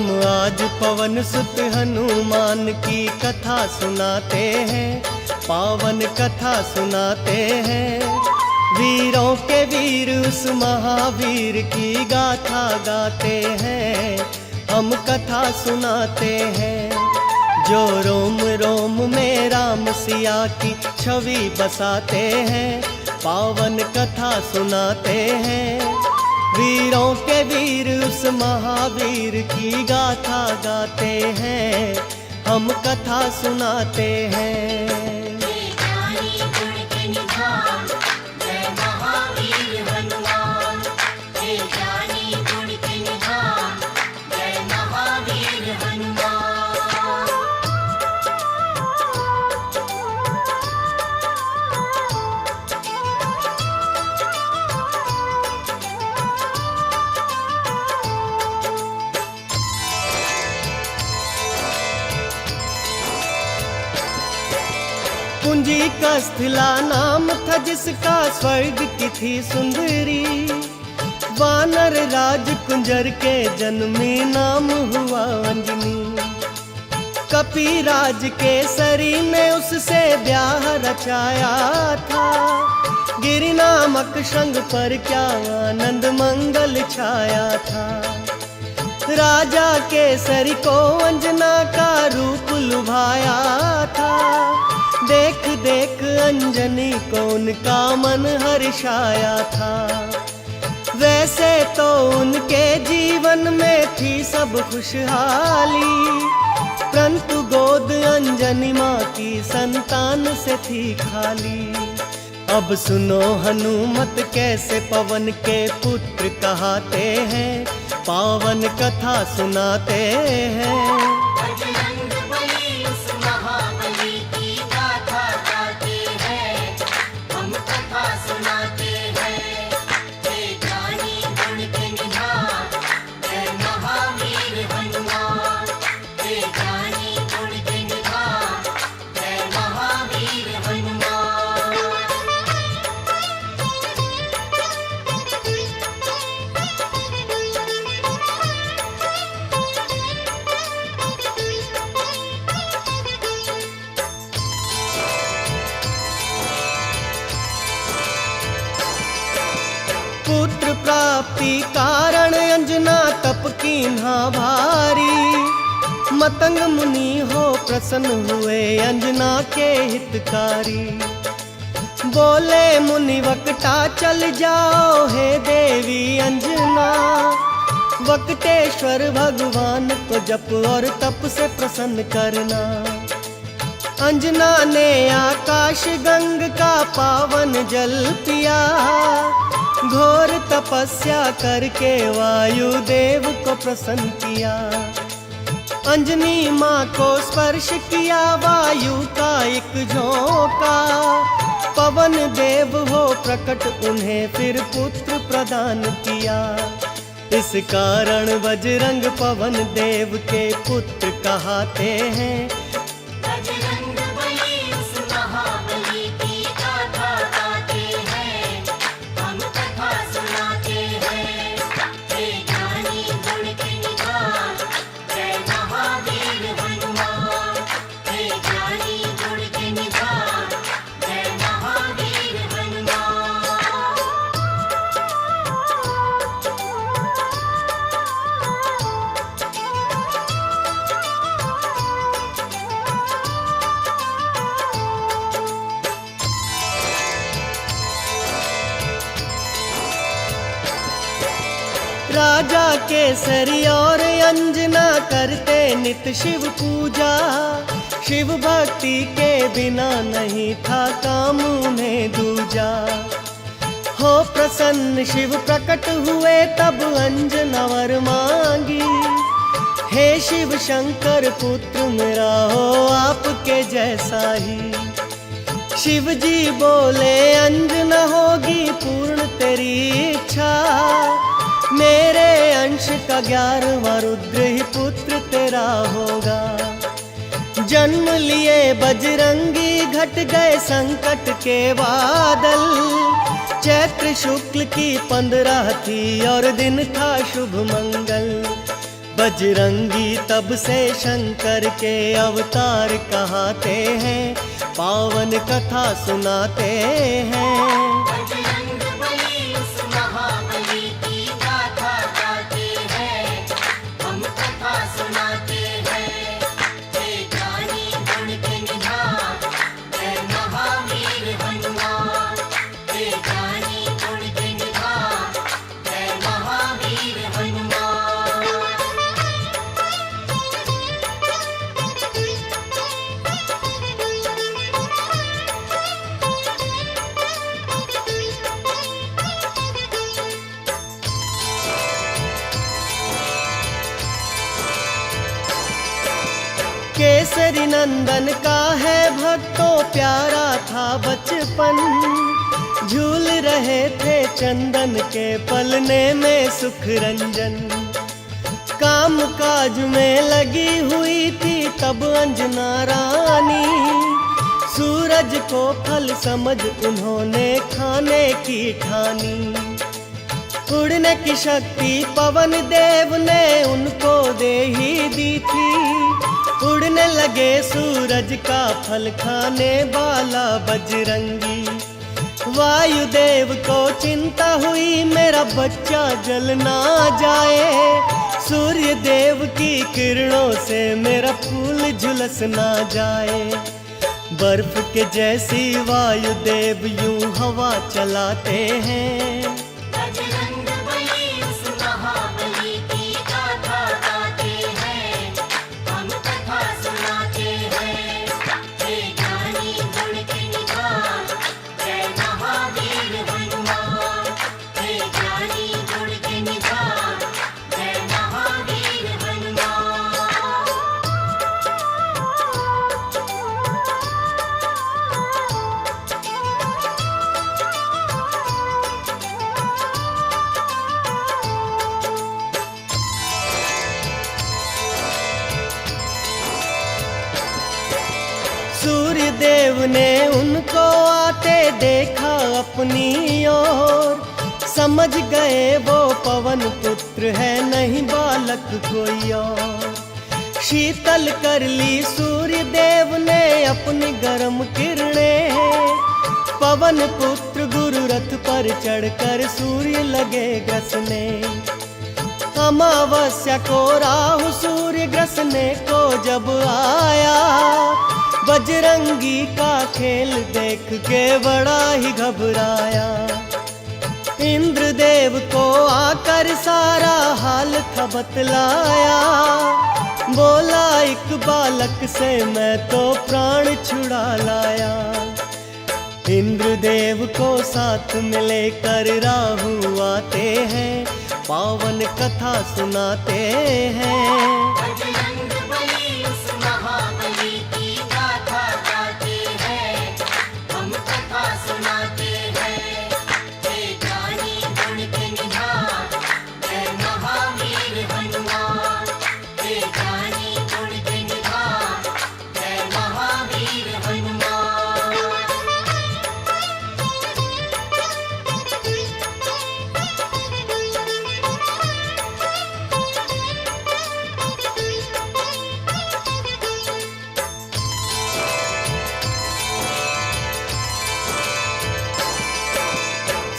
हम आज पवन सुत हनुमान की कथा सुनाते हैं, पावन कथा सुनाते हैं। वीरों के वीर उस महावीर की गाथा गाते हैं, हम कथा सुनाते हैं। जो रोम रोम में राम सिया की छवि बसाते हैं, पावन कथा सुनाते हैं। वीरों के वीर उस महावीर की गाथा गाते हैं, हम कथा सुनाते हैं। कुंजी का स्थिला नाम था जिसका स्वर्ग की थी सुंदरी। वानर राज कुंजर के जन्मी नाम हुआ अंजनी। कपिराज के सरी ने उससे ब्याह रचाया था। गिरि नामक शृंग पर क्या आनंद मंगल छाया था। राजा केसरी को अंजना का रूप लुभाया था। देख देख अंजनी को उनका मन हर्षाया था। वैसे तो उनके जीवन में थी सब खुशहाली, परंतु गोद अंजनी माँ की संतान से थी खाली। अब सुनो हनुमत कैसे पवन के पुत्र कहाते हैं, पावन कथा सुनाते हैं। पुत्र प्राप्ति कारण अंजना तप कीन्हा भारी। मतंग मुनि हो प्रसन्न हुए अंजना के हितकारी। बोले मुनि वक्ता चल जाओ हे देवी अंजना। वक्तेश्वर भगवान को जप और तप से प्रसन्न करना। अंजना ने आकाश गंग का पावन जल पिया। घोर तपस्या करके वायु देव को प्रसन्न किया। अंजनी माँ को स्पर्श किया वायु का एक झोंका। पवन देव हो प्रकट उन्हें फिर पुत्र प्रदान किया। इस कारण बजरंग पवन देव के पुत्र कहाते हैं। राजा केसरी और अंजना करते नित शिव पूजा। शिव भक्ति के बिना नहीं था काम उन्हें दूजा। हो प्रसन्न शिव प्रकट हुए तब अंजना वर मांगी। हे शिव शंकर पुत्र मेरा हो आपके जैसा ही। शिव जी बोले अंजना होगी पूर्ण तेरी इच्छा। मेरे अंश का 11वां रुद्र ही पुत्र तेरा होगा। जन्म लिए बजरंगी घट गए संकट के बादल। चैत्र शुक्ल की 15 थी और दिन था शुभ मंगल। बजरंगी तब से शंकर के अवतार कहाते हैं, पावन कथा सुनाते हैं। केसरी नंदन का है भक्तों प्यारा था बचपन, झूल रहे थे चंदन के पलने में सुख रंजन। काम काज में लगी हुई थी तब अंजना रानी, सूरज को फल समझ उन्होंने खाने की ठानी। उड़ने की शक्ति पवन देव ने उनको दे ही दी थी, उड़ने लगे सूरज का फल खाने वाला बजरंगी। वायुदेव को चिंता हुई मेरा बच्चा जल ना जाए, सूर्य देव की किरणों से मेरा फूल झुलस ना जाए। बर्फ के जैसी वायुदेव यूं हवा चलाते हैं, सूर्य देव ने उनको आते देखा अपनी ओर, समझ गए वो पवन पुत्र है नहीं बालक कोई और। शीतल कर ली सूर्य देव ने अपनी गर्म किरणें, पवन पुत्र गुरु रथ पर चढ़कर सूर्य लगे ग्रसने। अमावस्या को राहु सूर्य ग्रसने को जब आया, बजरंगी का खेल देख के बड़ा ही घबराया। इंद्रदेव को आकर सारा हाल था बतलाया, बोला एक बालक से मैं तो प्राण छुड़ा लाया। इंद्रदेव को साथ में लेकर राहु आते हैं, पावन कथा सुनाते हैं।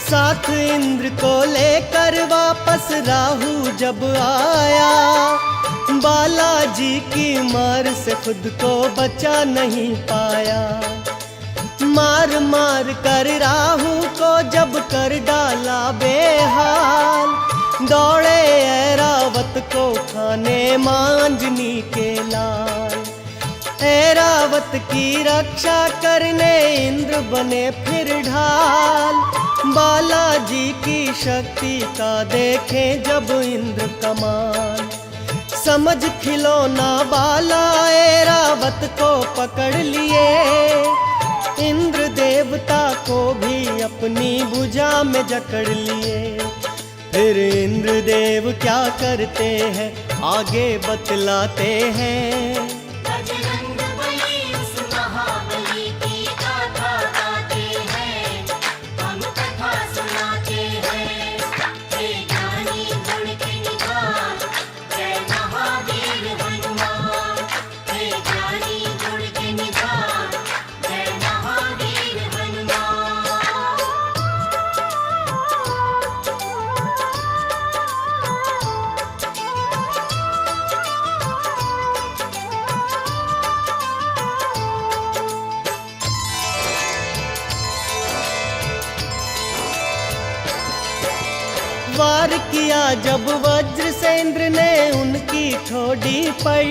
साथ इंद्र को लेकर वापस राहु जब आया, बालाजी की मार से खुद को बचा नहीं पाया। मार मार कर राहु को जब कर डाला बेहाल, दौड़े ऐरावत को खाने मांजनी के लाल। ऐरावत की रक्षा करने इंद्र बने फिर ढाल, बालाजी की शक्ति का देखें जब इंद्र कमाल। समझ खिलौना बाला ऐरावत को पकड़ लिए, इंद्र देवता को भी अपनी भुजा में जकड़ लिए। फिर इंद्र देव क्या करते हैं आगे बतलाते हैं। किया जब वज्र से इंद्र ने उनकी ठोड़ी पर,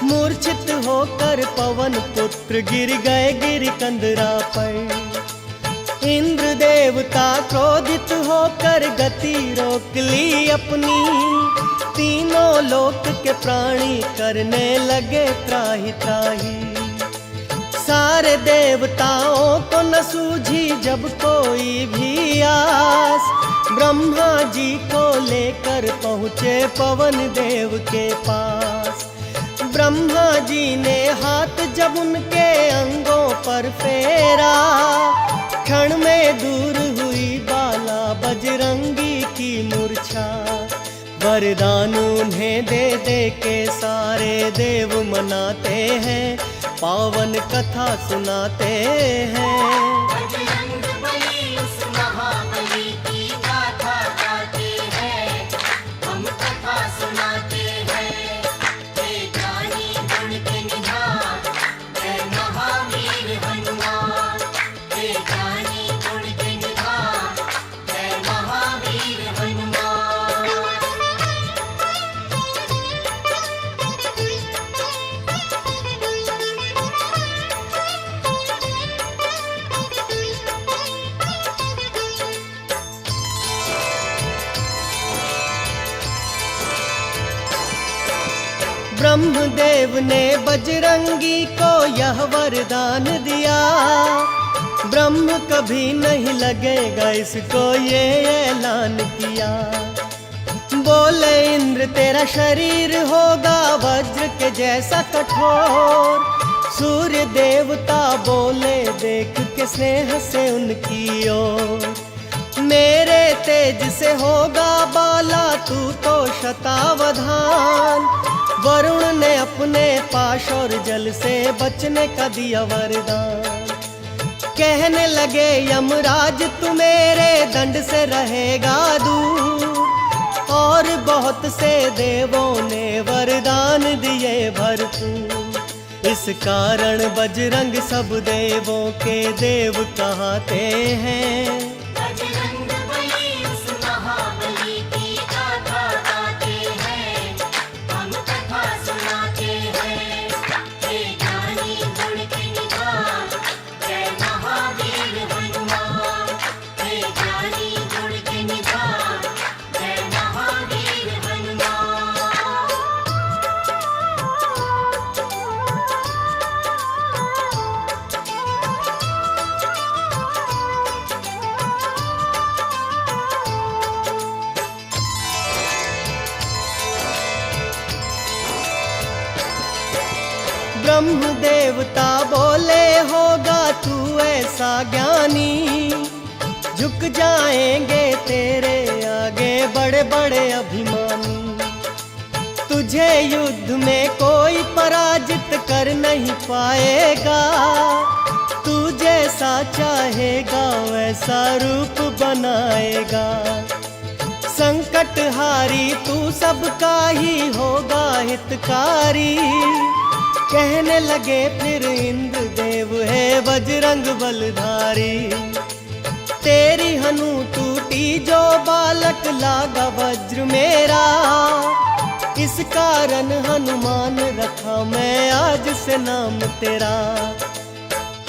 मूर्छित होकर पवन पुत्र गिर गए गिरिकंदरा पर। इंद्र देवता क्रोधित होकर गति रोक ली अपनी, तीनों लोक के प्राणी करने लगे त्राहि त्राहि। सारे देवताओं को न सूझी जब कोई भी आस, ब्रह्मा जी को लेकर पहुँचे पवन देव के पास। ब्रह्मा जी ने हाथ जब उनके अंगों पर फेरा, क्षण में दूर हुई बाला बजरंगी की मूर्छा। वरदान उन्हें दे दे के सारे देव मनाते हैं, पावन कथा सुनाते हैं। ब्रह्मदेव ने बजरंगी को यह वरदान दिया, ब्रह्म कभी नहीं लगेगा इसको ये ऐलान किया। बोले इंद्र तेरा शरीर होगा वज्र के जैसा कठोर, सूर्य देवता बोले देख के स्नेह से उनकी ओर। मेरे तेज से होगा बाला तू तो शतावधान, वरुण ने अपने पाश और जल से बचने का दिया वरदान। कहने लगे यमराज तू मेरे दंड से रहेगा दूर, और बहुत से देवों ने वरदान दिए भरपूर। इस कारण बजरंग सब देवों के देव कहते हैं। ब्रह्म देवता बोले होगा तू ऐसा ज्ञानी, झुक जाएंगे तेरे आगे बड़े बड़े अभिमानी। तुझे युद्ध में कोई पराजित कर नहीं पाएगा, तू जैसा चाहेगा वैसा रूप बनाएगा। संकट हारी तू सबका ही होगा हितकारी, कहने लगे फिर इंद्र देव है बजरंग बलधारी। तेरी हनु टूटी जो बालक लागा वज्र मेरा, इस कारण हनुमान रखा मैं आज से नाम तेरा।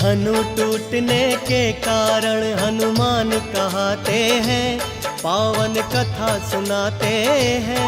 हनु टूटने के कारण हनुमान कहते हैं, पावन कथा सुनाते हैं।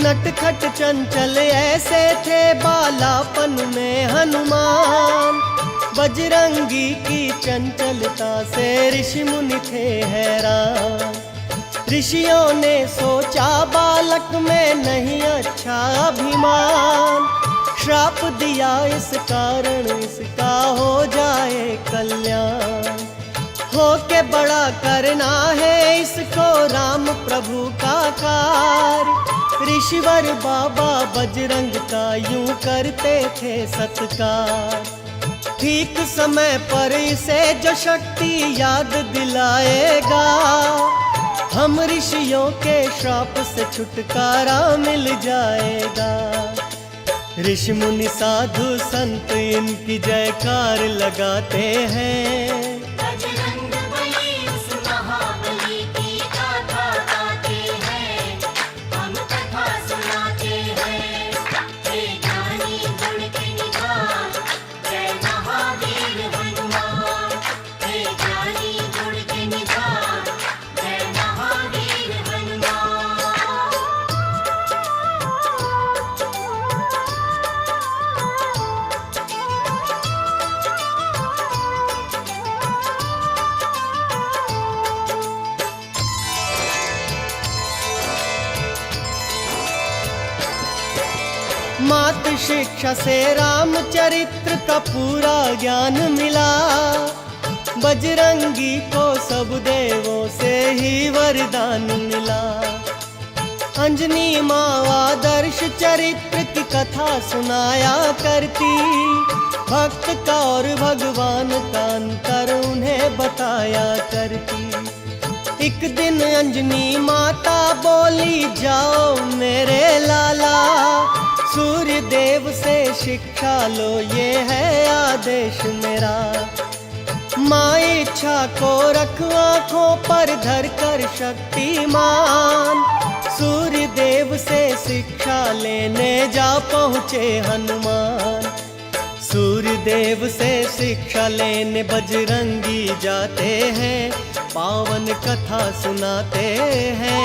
नटखट चंचल ऐसे थे बालापन में हनुमान, बजरंगी की चंचलता से ऋषि मुनि थे हैरान। ऋषियों ने सोचा बालक में नहीं अच्छा अभिमान, श्राप दिया इस कारण इसका हो जाए कल्याण। हो के बड़ा करना है इसको राम प्रभु का कार्य। ऋषिवर बाबा बजरंग का यूं करते थे सत्कार। ठीक समय पर इसे जो शक्ति याद दिलाएगा, हम ऋषियों के श्राप से छुटकारा मिल जाएगा। ऋषि मुनि साधु संत इनकी जयकार लगाते हैं। मात शिक्षा से रामचरित्र का पूरा ज्ञान मिला। बजरंगी को सब देवों से ही वरदान मिला। अंजनी माँ आदर्श चरित्र की कथा सुनाया करती। भक्त का और भगवान का अंतर उन्हें बताया करती। एक दिन अंजनी माता बोली, जाओ मेरे लाला, सूर्य देव से शिक्षा लो, ये है आदेश मेरा। माँ इच्छा को रख आँखों पर धर कर शक्तिमान। सूर्य देव से शिक्षा लेने जा पहुँचे हनुमान। सूर्य देव से शिक्षा लेने बजरंगी जाते हैं। पावन कथा सुनाते हैं।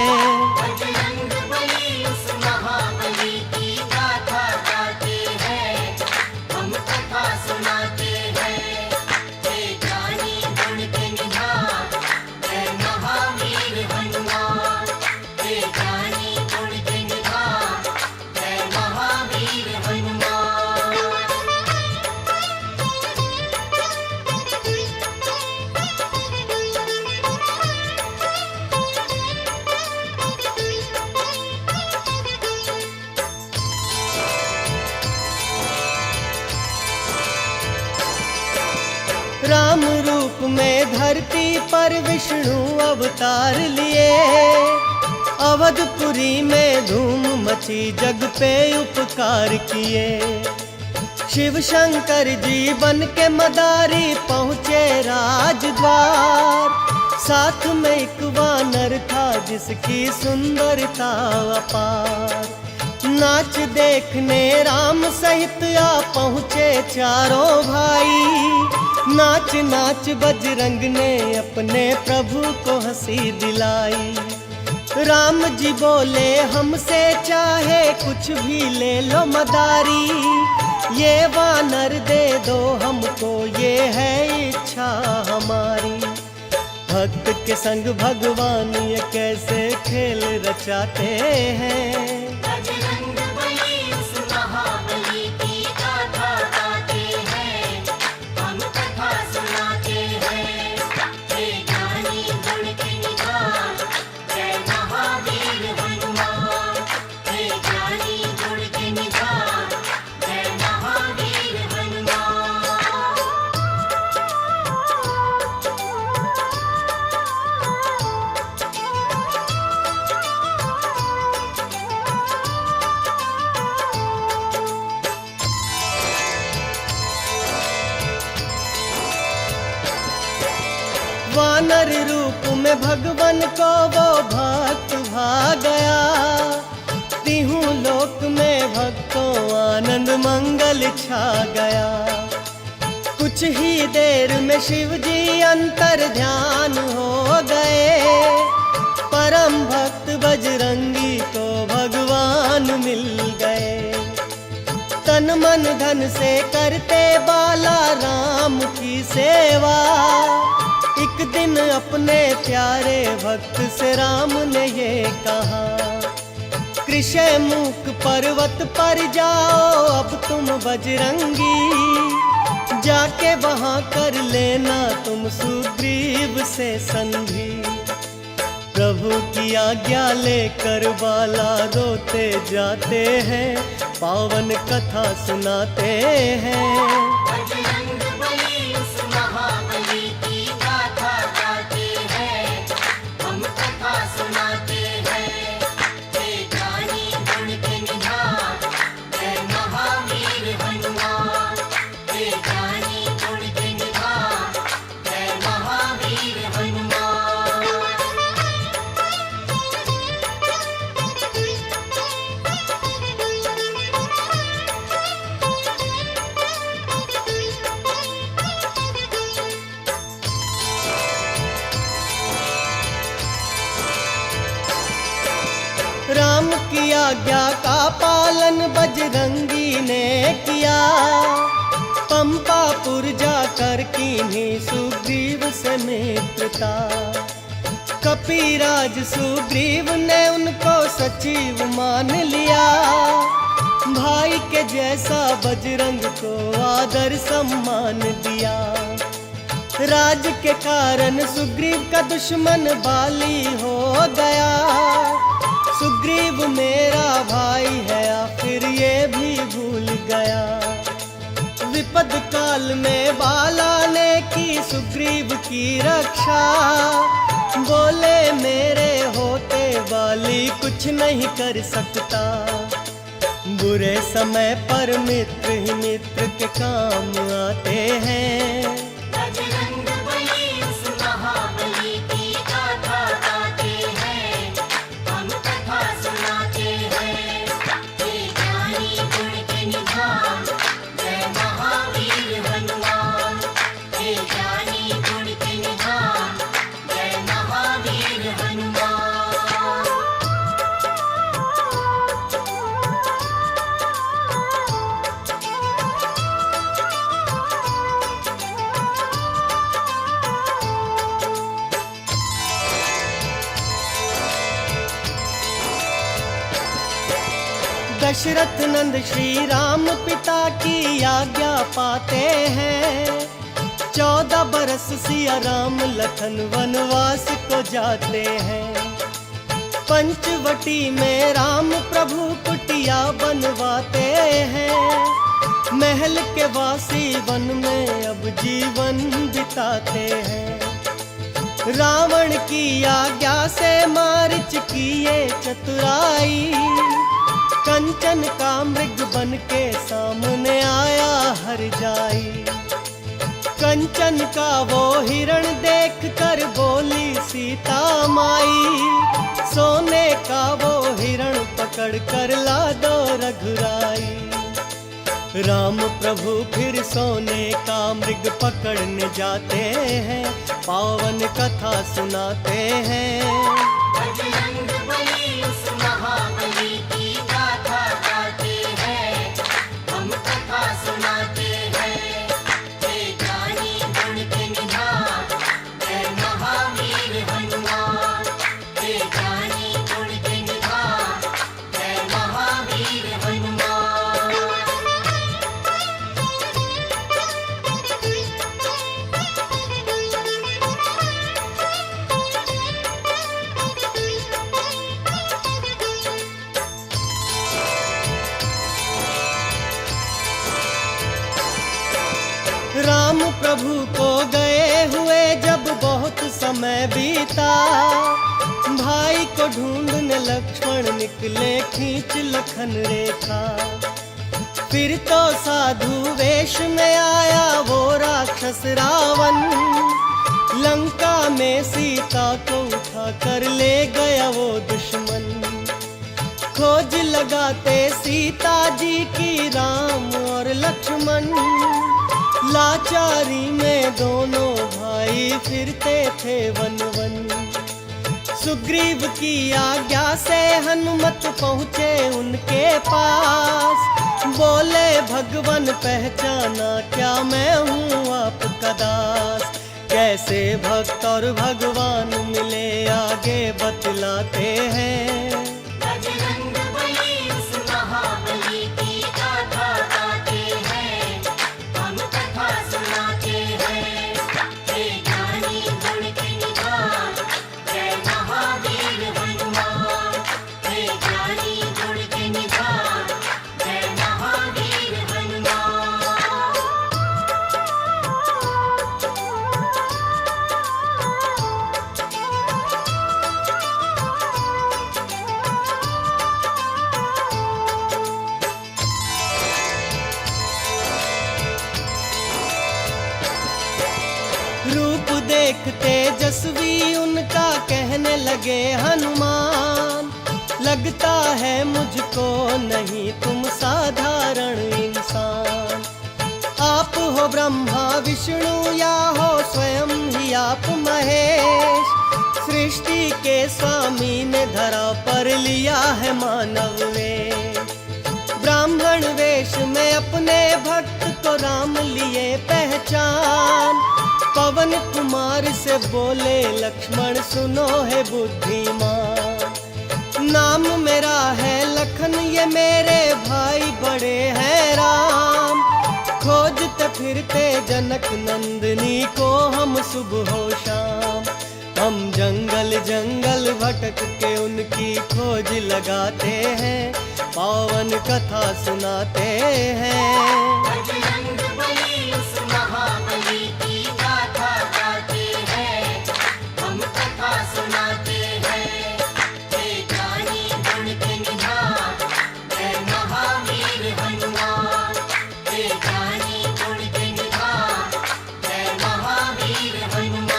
राम रूप में धरती पर विष्णु अवतार लिए। अवधपुरी में धूम मची, जग पे उपकार किए। शिव शंकर जी बन के मदारी पहुँचे राजद्वार। साथ में एक वानर था जिसकी सुंदरता अपार। नाच देखने राम सहित आ पहुँचे चारों भाई। नाच नाच बजरंग ने अपने प्रभु को हंसी दिलाई। राम जी बोले, हमसे चाहे कुछ भी ले लो मदारी। ये वानर दे दो हमको, ये है इच्छा हमारी। भक्त के संग भगवान ये कैसे खेल रचाते हैं। वानर रूप में भगवान को वो भक्त भा गया। तीहू लोक में भक्तों आनंद मंगल छा गया। कुछ ही देर में शिव जी अंतर ध्यान हो गए। परम भक्त बजरंगी को भगवान मिल गए। तन मन धन से करते बाला राम की सेवा। एक दिन अपने प्यारे भक्त से राम ने ये कहा, कृष्णमुख पर्वत पर जाओ अब तुम बजरंगी, जाके वहां कर लेना तुम सुग्रीव से संधि। प्रभु की आज्ञा लेकर बाला रोते जाते हैं, पावन कथा सुनाते हैं। बजरंग बली उस महाबली की गाथा गाते हैं, हम कथा सुनाते हैं। हे ज्ञानी गुण के निधान, जय महावीर हनुमान। हे ज्ञानी गुण के निधान, जय महावीर हनुमान। राम की आज्ञा का पालन बजरंगी ने किया, पंपापुर जाकर कीन्ही सुग्रीव से मित्रता। कपिराज सुग्रीव ने उनको सचिव मान लिया, भाई के जैसा बजरंग को आदर सम्मान दिया। राज के कारण सुग्रीव का दुश्मन बाली हो गया, सुग्रीव मेरा भाई है आखिर ये भी भूल गया। विपद काल में बाला ने की सुग्रीव की रक्षा, बोले मेरे होते बाली कुछ नहीं कर सकता। बुरे समय पर मित्र ही मित्र के काम आते हैं। बजरंग बली उस महाबली की गाथा गाते हैं, हम कथा सुनाते हैं। हे ज्ञानी गुण के निधान, जय महावीर हनुमान। हे ज्ञानी गुण के निधान, जय महावीर हनुमान। दशरथ नंद श्री राम पिता की आज्ञा पाते हैं, 14 बरस सिया राम लखन वनवास को जाते हैं। पंचवटी में राम प्रभु कुटिया बनवाते हैं, महल के वासी वन में अब जीवन बिताते हैं। रावण की आज्ञा से मारिच किए चतुराई, कंचन का मृग बन के सामने आया हर जाई। कंचन का वो हिरण देख कर बोली सीता माई, सोने का वो हिरण पकड़ कर ला दो रघुराई। राम प्रभु फिर सोने का मृग पकड़ने जाते हैं, पावन कथा सुनाते हैं। बजरंग बली उस महाबली की गाथा गाते हैं, हम कथा सुनाते हैं। हे ज्ञानी गुण के निधान, जय महावीर हनुमान। हे ज्ञानी गुण के निधान, जय महावीर हनुमान। राम प्रभु को गए हुए जब बहुत समय बीता, भाई को ढूंढने लक्ष्मण निकले खींच लखन रेखा। फिर तो साधु वेश में आया वो राक्षस रावण, लंका में सीता को उठा कर ले गया वो दुश्मन। खोज लगाते सीता जी की राम और लक्ष्मण, लाचारी में दोनों भाई फिरते थे वन वन। सुग्रीव की आज्ञा से हनुमत पहुँचे उनके पास, बोले भगवन पहचाना क्या मैं हूँ आपका दास। कैसे भक्त और भगवान मिले आगे बतलाते हैं। बजरंग देख तेजस्वी उनका कहने लगे हनुमान, लगता है मुझको नहीं तुम साधारण इंसान। आप हो ब्रह्मा विष्णु या हो स्वयं ही आप महेश, सृष्टि के स्वामी ने धरा पर लिया है मानव वेश। ब्राह्मण वेश में अपने भक्त को राम लिए पहचान, पवन कुमार से बोले लक्ष्मण सुनो है बुद्धिमान। नाम मेरा है लखन ये मेरे भाई बड़े हैं राम, खोजते फिरते जनक नंदनी को हम सुबह हो शाम। हम जंगल जंगल भटक के उनकी खोज लगाते हैं, पावन कथा सुनाते हैं। बजरंग बली उस महाबली की गाथा गाते हैं, हम कथा सुनाते हैं। हे ज्ञानी गुण के निधान, जय महावीर हनुमान। हे ज्ञानी गुण के निधान, जय महावीर हनुमान।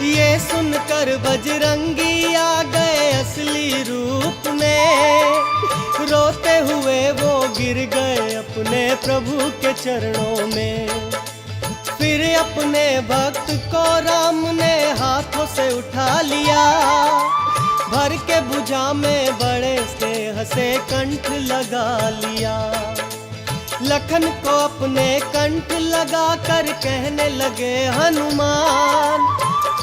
ये सुनकर बजरंगी आ गए असली रूप में, रोते हुए वो गिर गए अपने प्रभु के चरणों में। फिर अपने भक्त को राम ने हाथों से उठा लिया, भर के भुजा में बड़े स्नेह से कंठ लगा लिया। लखन को अपने कंठ लगा कर कहने लगे हनुमान,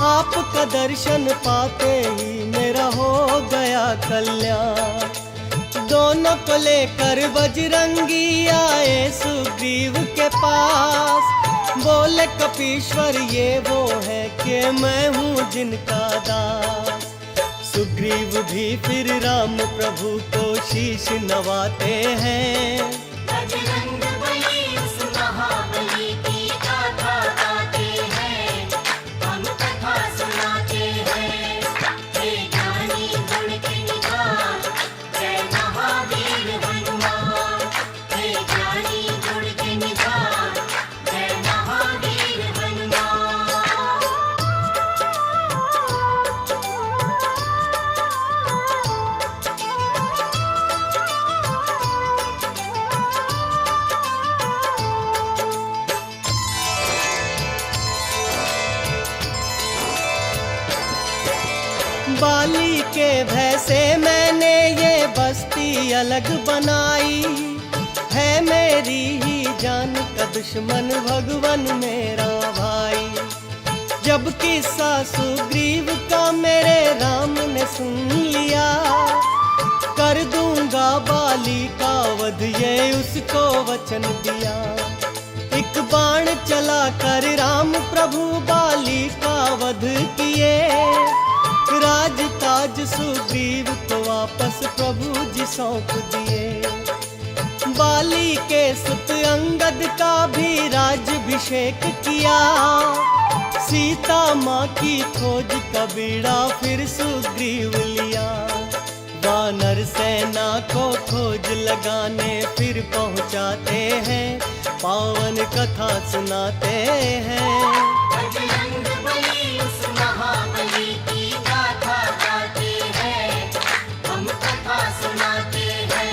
आपका दर्शन पाते ही मेरा हो गया कल्याण। दोनों को लेकर बजरंगी आए सुग्रीव के पास, बोले कपीश्वर ये वो है कि मैं हूँ जिनका दास। सुग्रीव भी फिर राम प्रभु को शीश नवाते हैं। बजरंग बली उस महाबली की गाथा गाते हैं, हम कथा सुनाते हैं। हे ज्ञानी गुण के निधान, जय महावीर हनुमान। हे ज्ञानी गुण के निधान, जय महावीर हनुमान। बाली के भय से मैंने ये बस्ती अलग बनाई, है मेरी ही जान का दुश्मन भगवन मेरा भाई। जब किस्सा सुग्रीव का मेरे राम ने सुन लिया, कर दूंगा बाली का वध ये उसको वचन दिया। एक बाण चला कर राम प्रभु बाली का वध किए, राज ताज सुग्रीव को वापस प्रभु जी सौंप दिए। बाली के सुत अंगद का भी राज्याभिषेक किया, सीता माँ की खोज का बीड़ा फिर सुग्रीव लिया। वानर सेना को खोज लगाने फिर पहुँचाते हैं, पावन कथा सुनाते हैं। बजरंग बली उस महाबली की गाथा गाते हैं, हम कथा सुनाते हैं।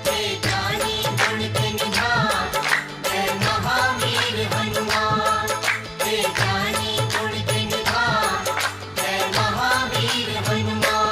हे ज्ञानी गुण के निधान, जय महावीर हनुमान। हे ज्ञानी गुण के निधान, जय महावीर हनुमान।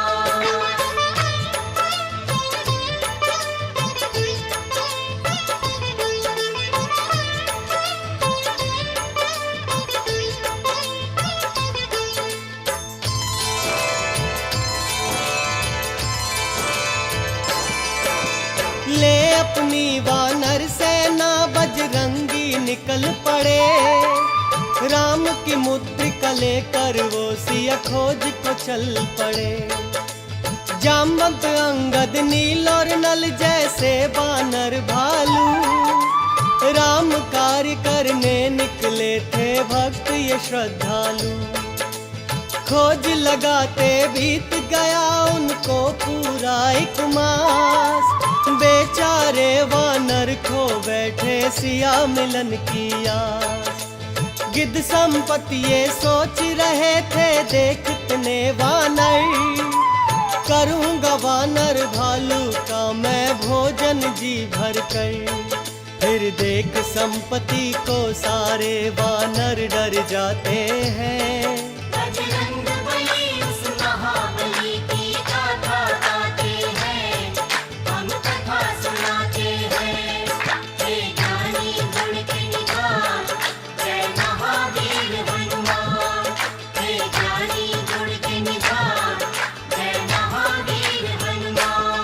ले अपनी वानर सेना बजरंगी निकल पड़े, राम की मुद्रिका लेकर वो सिया खोज को चल पड़े। जामवंत अंगद नील और नल जैसे बानर भालू, राम कार्य करने निकले थे भक्त ये श्रद्धालु। खोज लगाते बीत गया उनको पूरा 1 मास। बेचारे वानर खो बैठे सिया मिलन की आस। गिद्ध संपत्ति ये सोच रहे थे देखते वानर। करूँगा वानर भालू का मैं भोजन जी भर कर। फिर देख संपत्ति को सारे वानर डर जाते हैं। बजरंग बली उस महाबली की गाथा गाते हैं, हम कथा सुनाते हैं। हे ज्ञानी गुण के निधान, जय महावीर हनुमान। हे ज्ञानी गुण के निधान, जय महावीर हनुमान।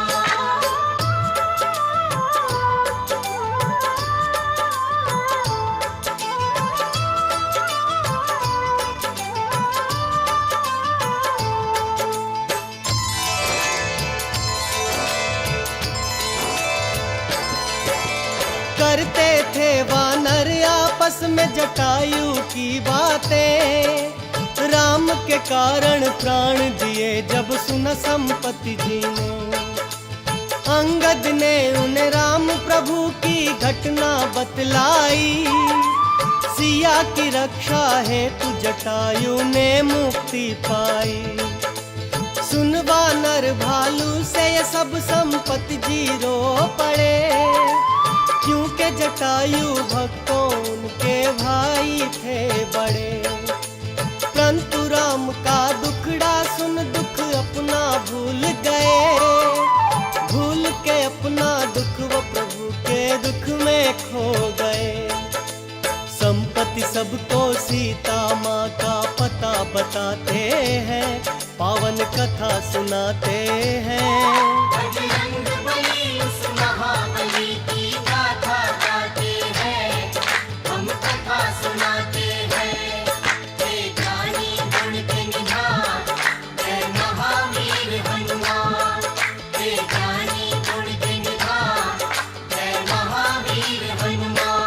करते थे वानर आपस में जटायु की बातें। राम के कारण प्राण दिए जब सुना संपत्ति जी ने। अंगद ने उन्हें राम प्रभु की घटना बतलाई। सिया की रक्षा हेतु जटायु ने मुक्ति पाई। सुन वानर भालू से ये सब संपत्ति जी रो पड़े। क्योंकि जटायु भक्तों उनके भाई थे बड़े। परंतु राम का दुखड़ा सुन दुख अपना भूल गए। भूल के अपना दुख वो प्रभु के दुख में खो गए। संपत्ति सबको सीता माँ का पता बताते हैं, पावन कथा सुनाते हैं। बजरंग बली उस महाबली की गाथा गाते हैं, हम कथा सुनाते हैं। हे ज्ञानी गुण के निधान, जय महावीर हनुमान। हे ज्ञानी गुण के निधान, जय महावीर हनुमान।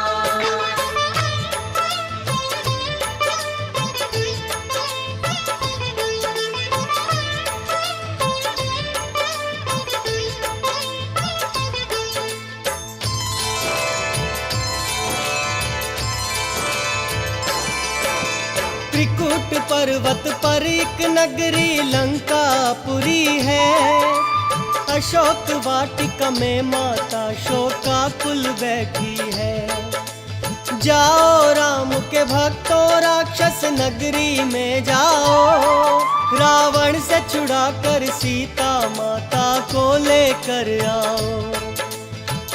त्रिकुट पर्वत पर एक नगरी लंकापुरी है। अशोक वाटिका में माता शोकाकुल बैठी है। जाओ राम के भक्तों राक्षस नगरी में जाओ। रावण से छुड़ा कर सीता माता को लेकर आओ।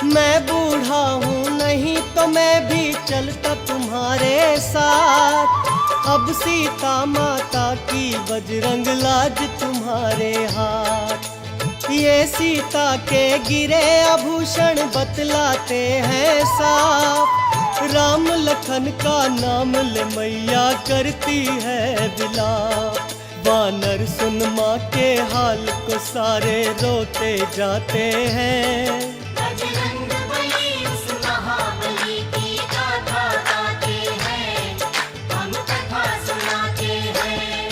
मैं बूढ़ा हूँ नहीं तो मैं भी चलता तुम्हारे साथ। अब सीता माता की बजरंग लाज तुम्हारे हाथ। ये सीता के गिरे आभूषण बतलाते हैं साफ। राम लखन का नाम ले मैया करती है विलाप। वानर सुन माँ के हाल को सारे रोते जाते हैं। बजरंग बली उस महाबली की गाथा गाते हैं, हम कथा सुनाते हैं।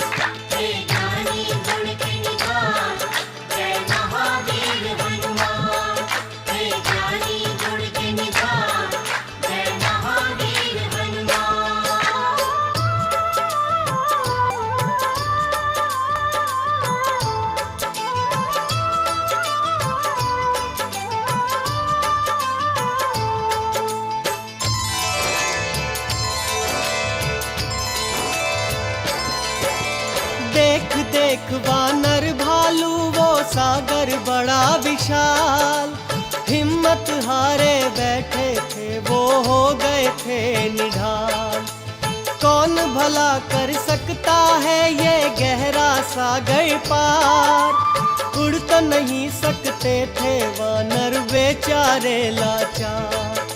हे ज्ञानी गुण के निधान, जय महावीर हनुमान। हे ज्ञानी गुण के निधान, जय महावीर हनुमान। देख देख वानर भालू वो सागर बड़ा विशाल। हिम्मत हारे बैठे थे वो हो गए थे निढाल। कौन भला कर सकता है ये गहरा सागर पार। उड़ तो नहीं सकते थे वानर बेचारे लाचार।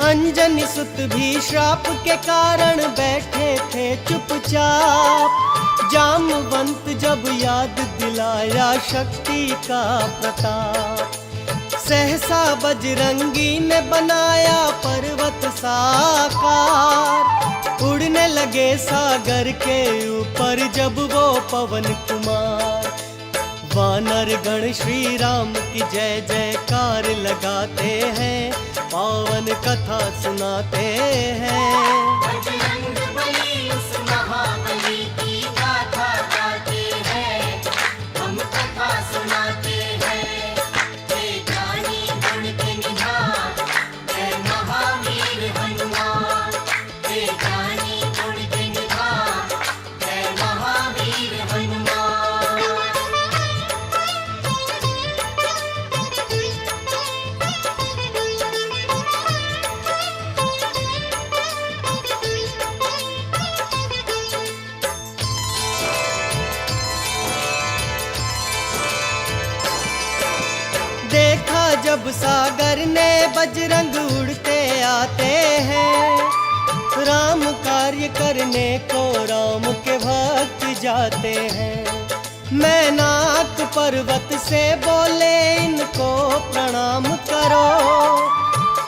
अंजनी सुत भी श्राप के कारण बैठे थे चुपचाप। जामवंत जब याद दिलाया शक्ति का प्रताप। सहसा बजरंगी ने बनाया पर्वत साकार, उड़ने लगे सागर के ऊपर जब वो पवन कुमार। वानर गण श्री राम की जय जयकार लगाते हैं, पावन कथा सुनाते हैं। बजरंग बली उस महाबली की गाथा गाते हैं, हम कथा सुनाते हैं। हे ज्ञानी गुण के निधान, जय महावीर हनुमान। हे ज्ञानी गुण के निधान, जय महावीर हनुमान। देखा जब सागर ने बजरंग उड़ते आते हैं, राम कार्य करने को राम के भक्त जाते हैं। मैनाक पर्वत से बोले इनको प्रणाम करो,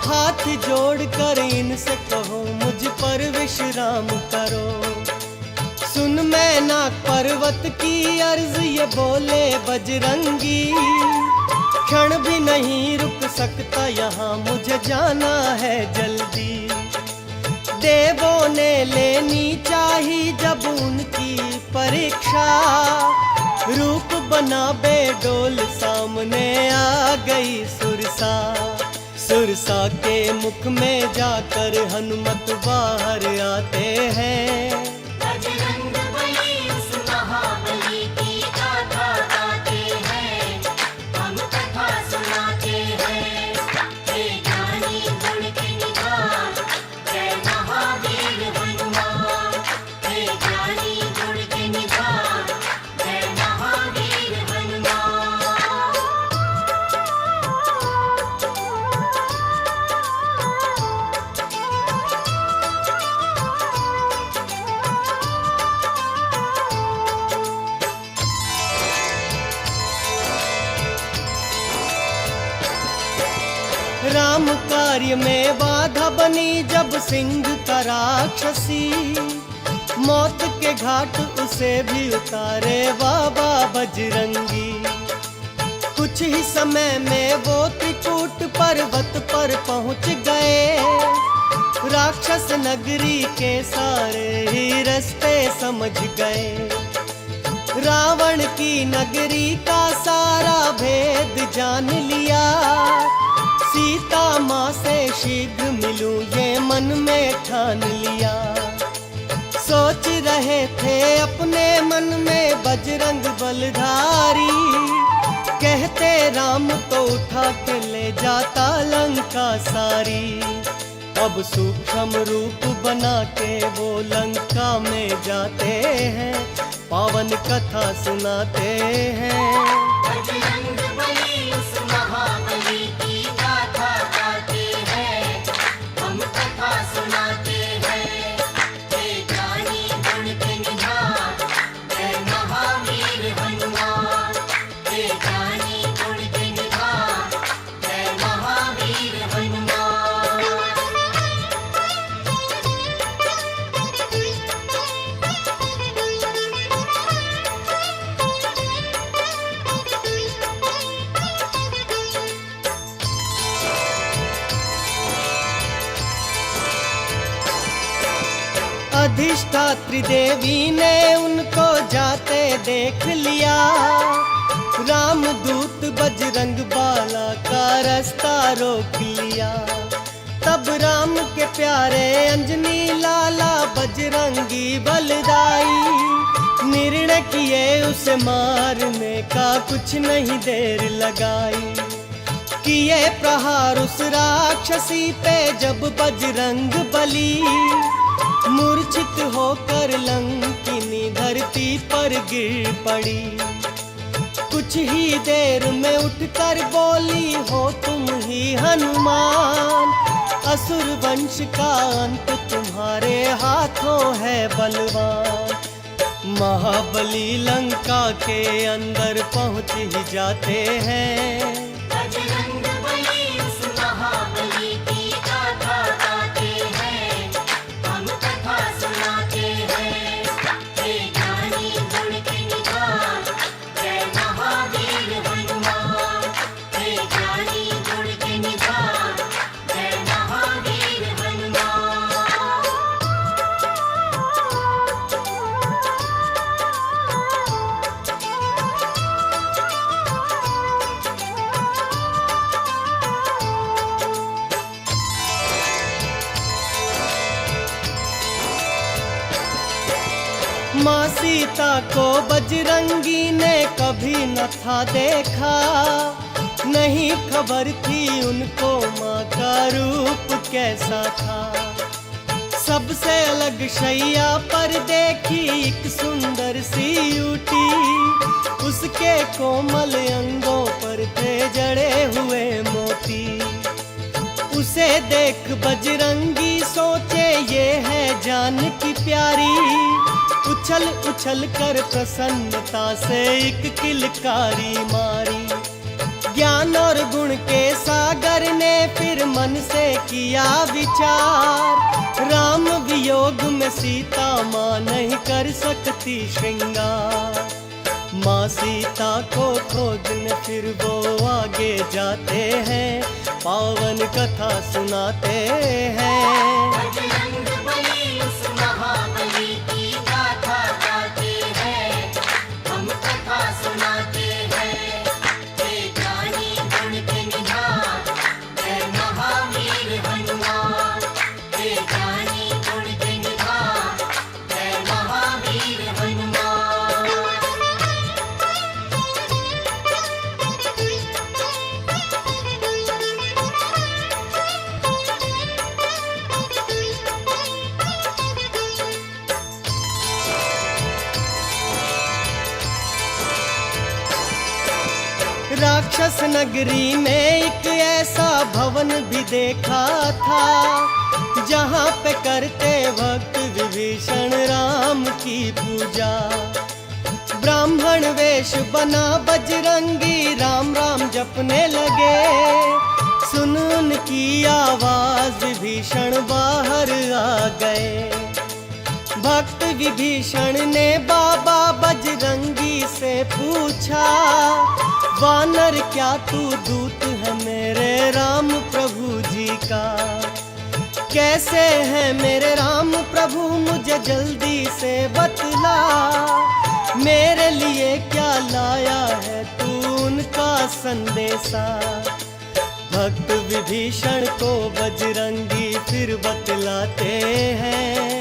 हाथ जोड़ कर इनसे कहो मुझ पर विश्राम करो। सुन मैनाक पर्वत की अर्ज ये बोले बजरंगी, क्षण भी नहीं रुक सकता यहाँ, मुझे जाना है जल्दी। देवों ने लेनी चाही जब उनकी परीक्षा, रूप बना बेडोल सामने आ गई सुरसा। सुरसा के मुख में जाकर हनुमत बाहर आते हैं। बजरंग बली उस महाबली की गाथा गाते हैं, हम कथा सुनाते हैं। हे ज्ञानी गुण के निधान, जय महावीर हनुमान। हे ज्ञानी गुण के निधान, जय महावीर हनुमान। राम कार्य में बाधा बनी जब सिंह का राक्षसी, मौत के घाट उसे भी उतारे बाबा बजरंगी। कुछ ही समय में वो त्रिकूट पर्वत पर पहुंच गए, राक्षस नगरी के सारे ही रास्ते समझ गए। रावण की नगरी का सारा भेद जान लिया, सीता माँ से शीघ्र मिलूं ये मन में ठान लिया। सोच रहे थे अपने मन में बजरंग बलधारी, कहते राम तो उठा के ले जाता लंका सारी। अब सूक्ष्म रूप बना के वो लंका में जाते हैं, पावन कथा सुनाते हैं। बजरंग बली उस महाबली की गाथा गाते हैं, हम कथा सुनाते हैं। हे ज्ञानी गुण के निधान, जय महावीर हनुमान। हे ज्ञानी गुण के निधान, जय महावीर हनुमान। अधिष्ठात्री देवी ने उनको जाते देख लिया, रामदूत बजरंग बाला का रास्ता रोक लिया। तब राम के प्यारे अंजनी लाला बजरंगी बलदाई, निर्णय किए उसे मारने का कुछ नहीं देर लगाई। किए प्रहार उस राक्षसी पे जब बजरंग बली, मूर्छित होकर लंकिनी धरती पर गिर पड़ी। कुछ ही देर में उठकर बोली, हो तुम ही हनुमान, असुर वंश का अंत तुम्हारे हाथों है बलवान। महाबली लंका के अंदर पहुंच ही जाते हैं। बजरंग बली माँ सीता को बजरंगी ने कभी न था देखा, नहीं खबर थी उनको माँ का रूप कैसा था। सबसे अलग शैया पर देखी एक सुंदर सी ऊटी, उसके कोमल अंगों पर थे जड़े हुए मोती। उसे देख बजरंगी सोचे ये है जानकी प्यारी, उछल उछल कर प्रसन्नता से एक किलकारी मारी। ज्ञान और गुण के सागर ने फिर मन से किया विचार, राम वियोग में सीता माँ नहीं कर सकती श्रृंगार। माँ सीता को खोजने फिर वो आगे जाते हैं, पावन कथा सुनाते हैं। बजरंग बली उस महाबली की गाथा गाते हैं, हम कथा सुनाते हैं। हे ज्ञानी गुण के निधान, जय महावीर हनुमान। हे ज्ञानी गुण के निधान, जय महावीर हनुमान। राक्षस नगरी में एक ऐसा भवन भी देखा था, जहाँ पे करते भक्त विभीषण राम की पूजा। ब्राह्मण वेश बना बजरंगी राम राम जपने लगे, सुन उनकी आवाज विभीषण बाहर आ गए। भक्त विभीषण ने बाबा बजरंगी से पूछा, वानर क्या तू दूत है मेरे राम प्रभु जी का? कैसे है मेरे राम प्रभु मुझे जल्दी से बतला, मेरे लिए क्या लाया है तू उनका संदेशा। भक्त विभीषण को बजरंगी फिर बतलाते हैं,